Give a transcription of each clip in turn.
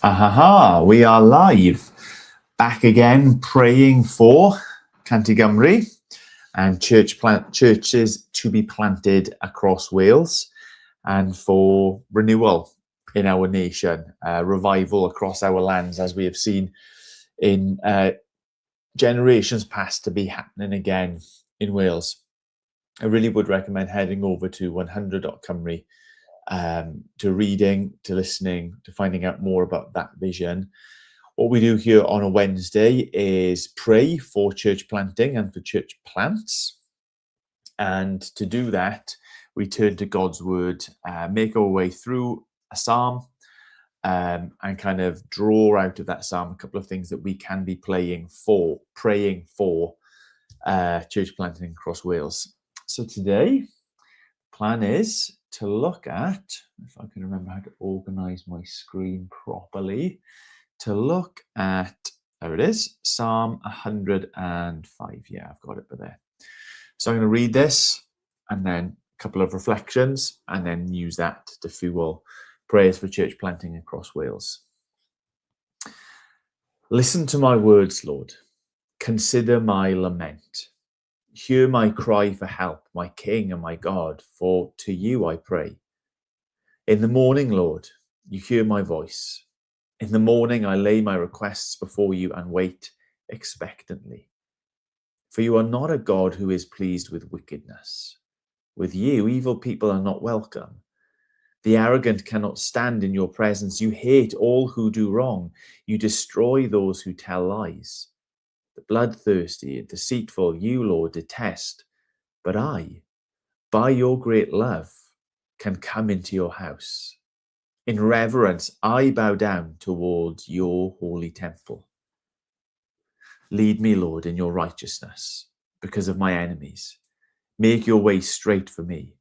Ahaha, we are live. Back again, praying for Cantigymru and churches to be planted across Wales, and for renewal in our nation, revival across our lands, as we have seen in generations past to be happening again in Wales. I really would recommend heading over to 100.cymru to reading, to listening, to finding out more about that vision. What we do here on a Wednesday is pray for church planting and for church plants. And to do that, we turn to God's word, make our way through a psalm, and kind of draw out of that psalm a couple of things that we can be praying for church planting across Wales. So today, plan is to look at, if I can remember how to organize my screen properly, to look at, there it is, Psalm 105. Yeah, I've got it there. So I'm going to read this and then a couple of reflections and then use that to fuel prayers for church planting across Wales. Listen to my words, Lord. Consider my lament. Hear my cry for help, my King and my God, for to you I pray. In the morning, Lord, you hear my voice. In the morning, I lay my requests before you and wait expectantly. For you are not a God who is pleased with wickedness. With you, evil people are not welcome. The arrogant cannot stand in your presence. You hate all who do wrong. You destroy those who tell lies. The bloodthirsty and deceitful you, Lord, detest. But I, by your great love, can come into your house. In reverence, I bow down towards your holy temple. Lead me, Lord, in your righteousness because of my enemies. Make your way straight for me.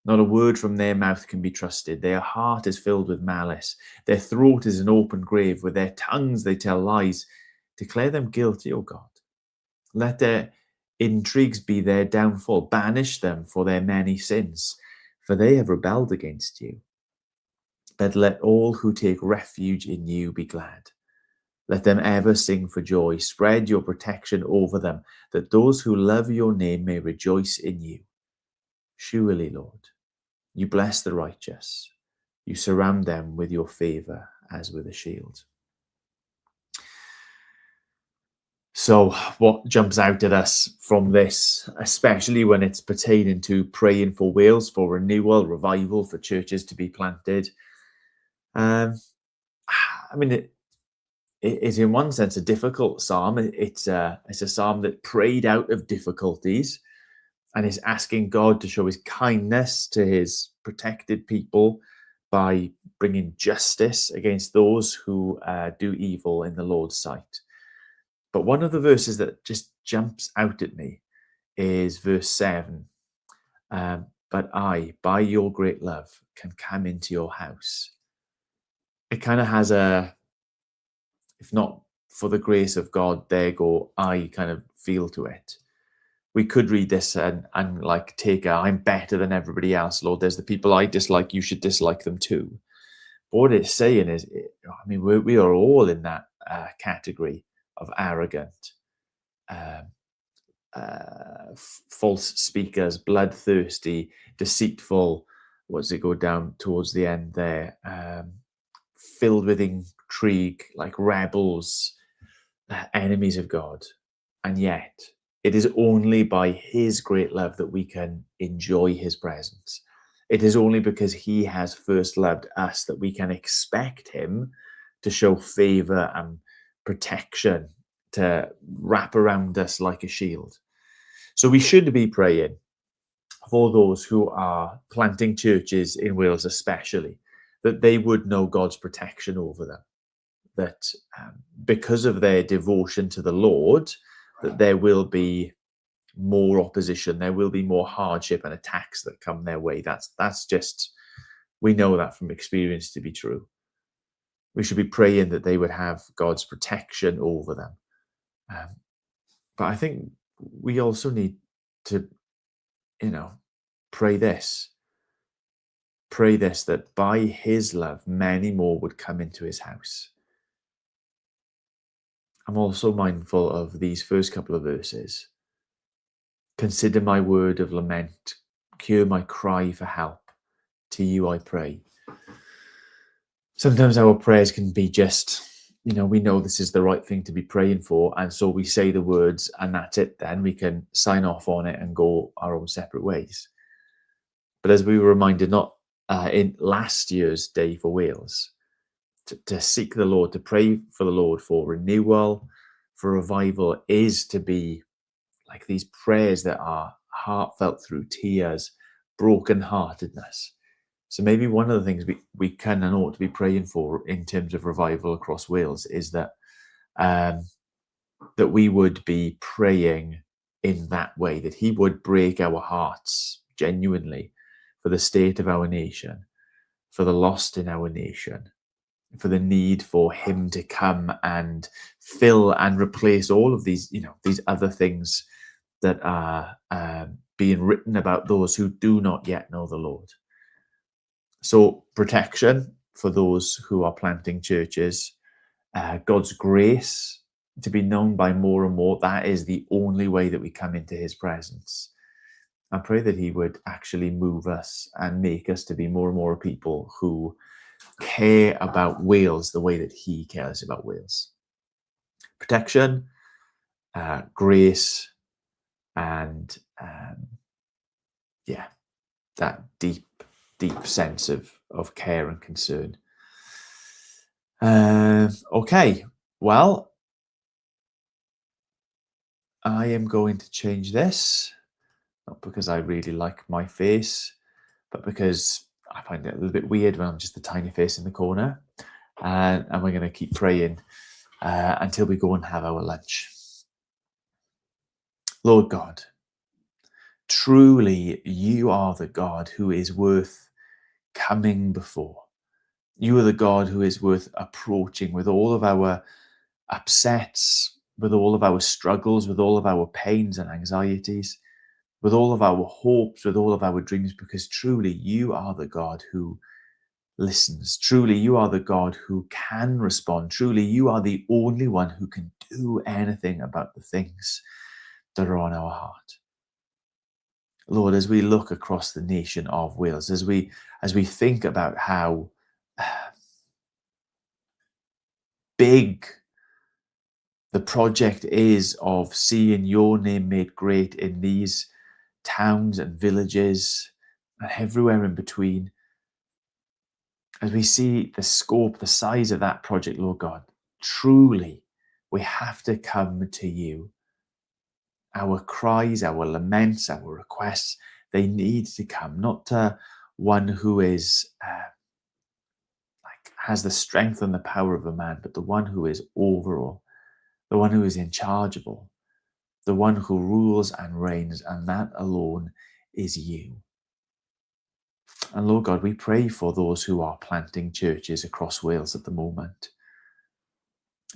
Not a word from their mouth can be trusted. Their heart is filled with malice. Their throat is an open grave. With their tongues they tell lies. Declare them guilty, O God. Let their intrigues be their downfall. Banish them for their many sins, for they have rebelled against you. But let all who take refuge in you be glad. Let them ever sing for joy. Spread your protection over them, that those who love your name may rejoice in you. Surely, Lord, you bless the righteous. You surround them with your favor as with a shield. So what jumps out at us from this, especially when it's pertaining to praying for Wales, for renewal, revival, for churches to be planted? I mean, it is in one sense a difficult psalm. It's a psalm that prayed out of difficulties and is asking God to show his kindness to his protected people by bringing justice against those who do evil in the Lord's sight. But one of the verses that just jumps out at me is verse 7. But I, by your great love, can come into your house. It kind of has a, if not for the grace of God, there go I kind of feel to it. We could read this and like take I'm better than everybody else, Lord. There's the people I dislike, you should dislike them too. But what it's saying is, I mean, we are all in that category of arrogant, false speakers, bloodthirsty, deceitful. What does it go down towards the end there? Filled with intrigue, like rebels, enemies of God. And yet, it is only by his great love that we can enjoy his presence. It is only because he has first loved us that we can expect him to show favor and protection, to wrap around us like a shield. So we should be praying for those who are planting churches in Wales especially, that they would know God's protection over them, that because of their devotion to the Lord, that there will be more opposition, there will be more hardship and attacks that come their way. That's just, we know that from experience to be true. We should be praying that they would have God's protection over them. But I think we also need to, pray this. pray this, that by his love, many more would come into his house. I'm also mindful of these first couple of verses. Consider my word of lament, hear my cry for help. To you I pray. Sometimes our prayers can be just, we know this is the right thing to be praying for, and so we say the words and that's it. Then we can sign off on it and go our own separate ways. But as we were reminded, not in last year's Day for Wales, to seek the Lord, to pray for the Lord for renewal, for revival, is to be like these prayers that are heartfelt through tears, brokenheartedness. So maybe one of the things we can and ought to be praying for in terms of revival across Wales is that that we would be praying in that way, that he would break our hearts genuinely for the state of our nation, for the lost in our nation, for the need for him to come and fill and replace all of these, these other things that are being written about those who do not yet know the Lord. So protection for those who are planting churches, God's grace to be known by more and more. That is the only way that we come into his presence. I pray that he would actually move us and make us to be more and more people who care about Wales the way that he cares about Wales. Protection, grace, and that deep sense of care and concern. Okay, well, I am going to change this, not because I really like my face, but because I find it a little bit weird when I'm just the tiny face in the corner. And we're going to keep praying until we go and have our lunch. Lord God, truly you are the God who is worth coming before. You are the God who is worth approaching with all of our upsets, with all of our struggles, with all of our pains and anxieties, with all of our hopes, with all of our dreams, because truly you are the God who listens. Truly you are the God who can respond. Truly you are the only one who can do anything about the things that are on our heart. Lord, as we look across the nation of Wales, as we think about how big the project is of seeing your name made great in these towns and villages and everywhere in between, as we see the scope, the size of that project, Lord God, truly we have to come to you. Our cries, our laments, our requests, they need to come, not to one who is has the strength and the power of a man, but the one who is over all, the one who is in charge of all, the one who rules and reigns, and that alone is you. And Lord God, we pray for those who are planting churches across Wales at the moment.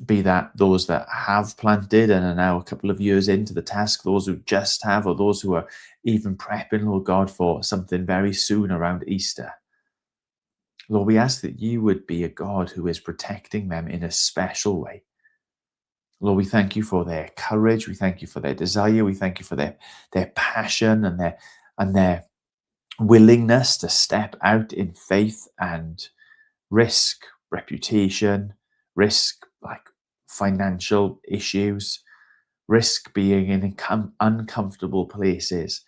Be that those that have planted and are now a couple of years into the task, those who just have, or those who are even prepping, Lord God, for something very soon around Easter. Lord, we ask that you would be a God who is protecting them in a special way. Lord, we thank you for their courage. We thank you for their desire. We thank you for their passion and their willingness to step out in faith and risk reputation, risk like financial issues, risk being in uncomfortable places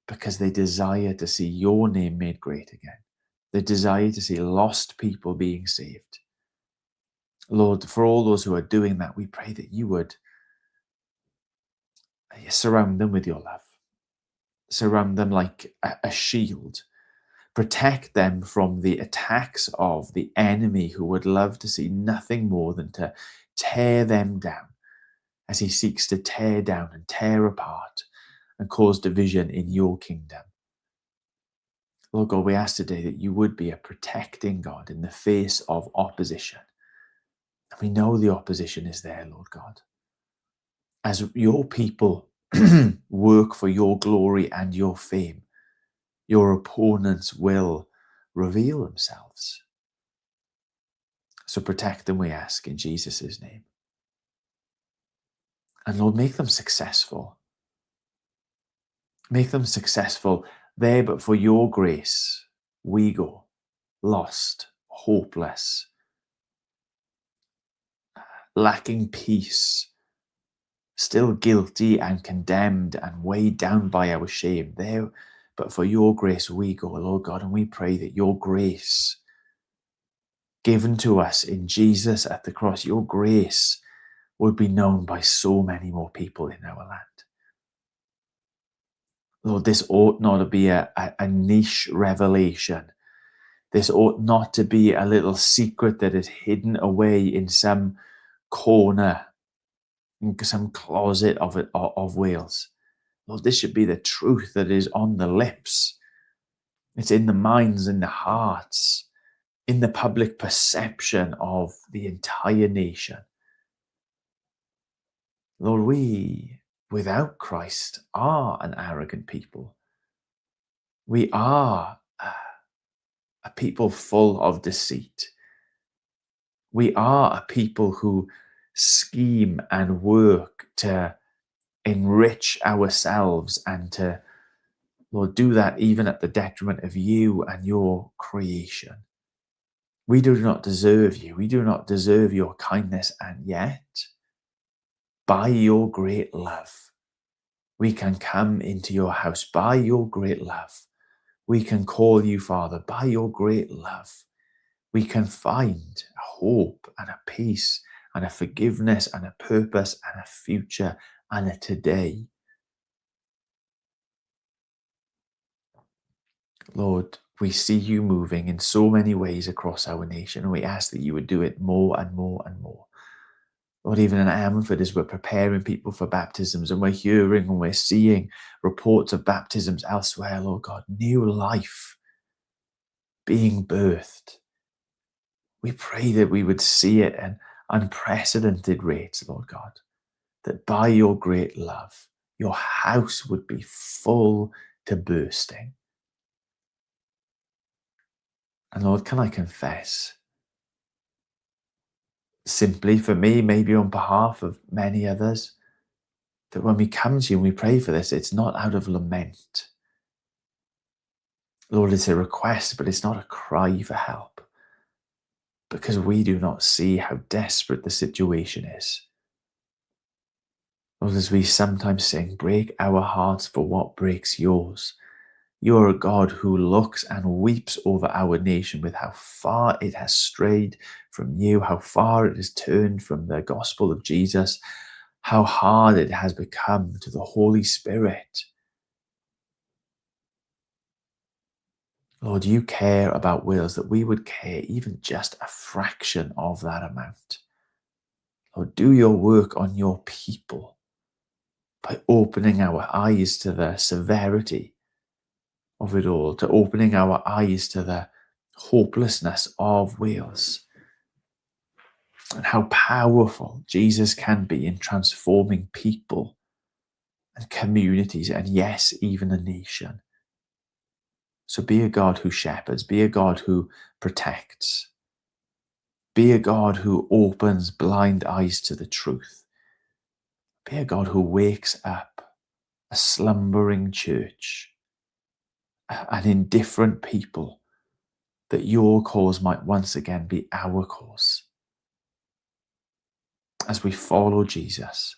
because they desire to see your name made great again. They desire to see lost people being saved. Lord, for all those who are doing that, we pray that you would surround them with your love. Surround them like a shield. Protect them from the attacks of the enemy who would love to see nothing more than to tear them down as he seeks to tear down and tear apart and cause division in your kingdom. Lord God, we ask today that you would be a protecting God in the face of opposition. And we know the opposition is there, Lord God. As your people work for your glory and your fame, your opponents will reveal themselves. So protect them, we ask, in Jesus' name. And Lord, make them successful. Make them successful there, but for your grace, we go lost, hopeless, lacking peace, still guilty and condemned and weighed down by our shame. There, but for your grace, we go, Lord God, and we pray that your grace given to us in Jesus at the cross, your grace would be known by so many more people in our land. Lord, this ought not to be a niche revelation. This ought not to be a little secret that is hidden away in some corner, in some closet of Wales. Lord, this should be the truth that is on the lips. It's in the minds and the hearts, in the public perception of the entire nation. Lord, we, without Christ, are an arrogant people. We are a people full of deceit. We are a people who scheme and work to enrich ourselves and to, Lord, do that even at the detriment of you and your creation. We do not deserve you. We do not deserve your kindness, and yet, by your great love, we can come into your house. By your great love, we can call you Father. By your great love, we can find a hope and a peace and a forgiveness and a purpose and a future and a today. Lord, we see you moving in so many ways across our nation, and we ask that you would do it more and more and more. Lord, even in Ammanford, as we're preparing people for baptisms and we're hearing and we're seeing reports of baptisms elsewhere, Lord God, new life being birthed. We pray that we would see it at unprecedented rates, Lord God, that by your great love, your house would be full to bursting. And Lord, can I confess, simply for me, maybe on behalf of many others, that when we come to you and we pray for this, it's not out of lament. Lord, it's a request, but it's not a cry for help, because we do not see how desperate the situation is. Lord, as we sometimes sing, break our hearts for what breaks yours. You are a God who looks and weeps over our nation with how far it has strayed from you, how far it has turned from the gospel of Jesus, how hard it has become to the Holy Spirit. Lord, you care about Wales, that we would care even just a fraction of that amount. Lord, do your work on your people by opening our eyes to the severity of it all, to opening our eyes to the hopelessness of Wales, and how powerful Jesus can be in transforming people and communities, and yes, even a nation. So be a God who shepherds, be a God who protects, be a God who opens blind eyes to the truth, be a God who wakes up a slumbering church, an indifferent people, that your cause might once again be our cause. As we follow Jesus,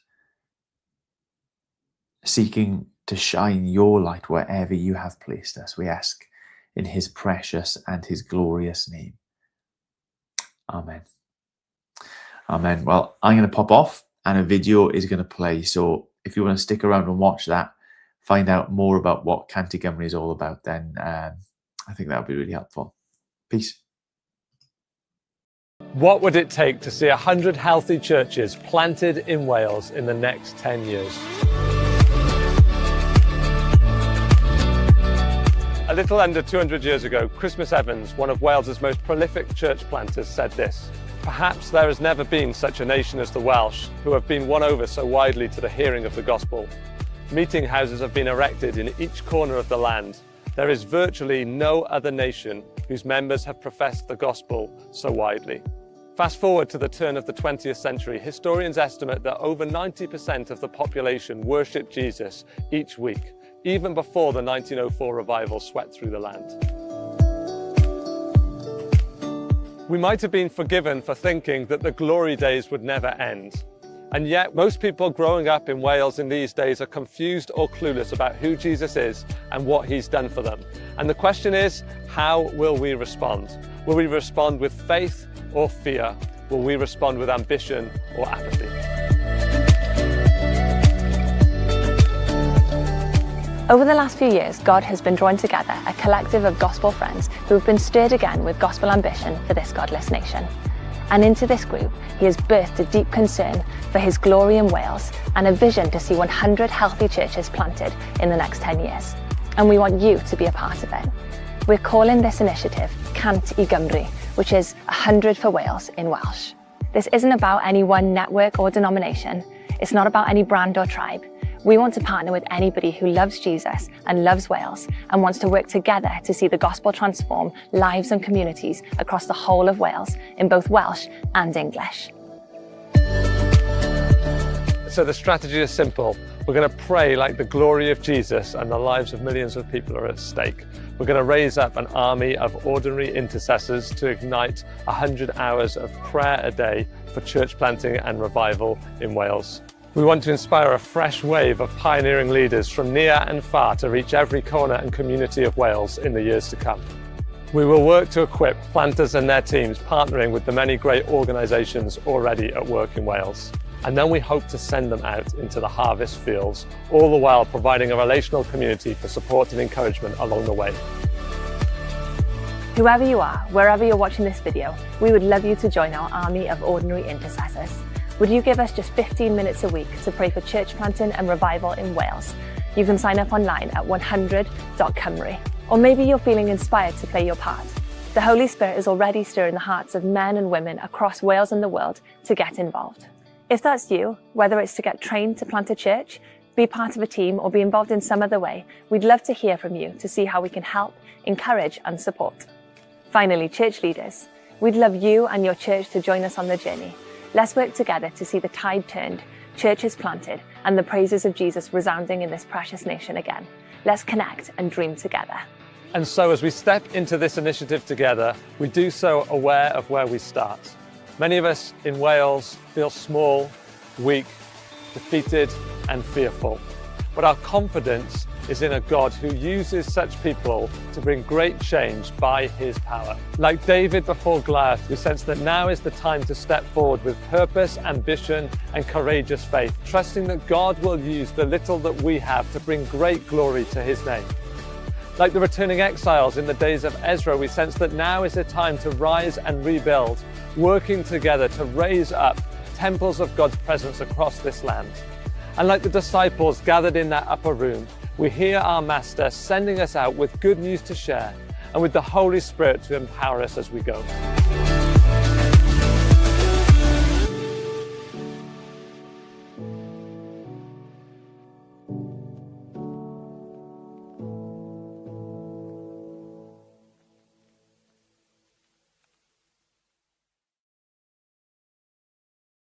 seeking to shine your light wherever you have placed us, we ask in his precious and his glorious name. Amen. Amen. Well, I'm going to pop off and a video is going to play. So if you want to stick around and watch that, find out more about what Canty Cymru is all about, then I think that would be really helpful. Peace. What would it take to see 100 healthy churches planted in Wales in the next 10 years? A little under 200 years ago, Christmas Evans, one of Wales's most prolific church planters, said this: "Perhaps there has never been such a nation as the Welsh, who have been won over so widely to the hearing of the gospel. Meeting houses have been erected in each corner of the land. There is virtually no other nation whose members have professed the gospel so widely. Fast forward to the turn of the 20th century, historians estimate that over 90% of the population worshipped Jesus each week, even before the 1904 revival swept through the land. We might have been forgiven for thinking that the glory days would never end. And yet, most people growing up in Wales in these days are confused or clueless about who Jesus is and what he's done for them. And the question is, how will we respond? Will we respond with faith or fear? Will we respond with ambition or apathy? Over the last few years, God has been drawing together a collective of gospel friends who have been stirred again with gospel ambition for this godless nation. And into this group, he has birthed a deep concern for his glory in Wales and a vision to see 100 healthy churches planted in the next 10 years. And we want you to be a part of it. We're calling this initiative Cant i Gymru, which is 100 for Wales in Welsh. This isn't about any one network or denomination. It's not about any brand or tribe. We want to partner with anybody who loves Jesus and loves Wales and wants to work together to see the gospel transform lives and communities across the whole of Wales in both Welsh and English. So the strategy is simple. We're going to pray like the glory of Jesus and the lives of millions of people are at stake. We're going to raise up an army of ordinary intercessors to ignite 100 hours of prayer a day for church planting and revival in Wales. We want to inspire a fresh wave of pioneering leaders from near and far to reach every corner and community of Wales in the years to come. We will work to equip planters and their teams, partnering with the many great organisations already at work in Wales. And then we hope to send them out into the harvest fields, all the while providing a relational community for support and encouragement along the way. Whoever you are, wherever you're watching this video, we would love you to join our army of ordinary intercessors. Would you give us just 15 minutes a week to pray for church planting and revival in Wales? You can sign up online at 100.cymru. Or maybe you're feeling inspired to play your part. The Holy Spirit is already stirring the hearts of men and women across Wales and the world to get involved. If that's you, whether it's to get trained to plant a church, be part of a team, or be involved in some other way, we'd love to hear from you to see how we can help, encourage and support. Finally, church leaders, we'd love you and your church to join us on the journey. Let's work together to see the tide turned, churches planted, and the praises of Jesus resounding in this precious nation again. Let's connect and dream together. And so as we step into this initiative together, we do so aware of where we start. Many of us in Wales feel small, weak, defeated, and fearful. But our confidence is in a God who uses such people to bring great change by his power. Like David before Goliath, we sense that now is the time to step forward with purpose, ambition, and courageous faith, trusting that God will use the little that we have to bring great glory to his name. Like the returning exiles in the days of Ezra, we sense that now is the time to rise and rebuild, working together to raise up temples of God's presence across this land. And like the disciples gathered in that upper room, we hear our Master sending us out with good news to share and with the Holy Spirit to empower us as we go.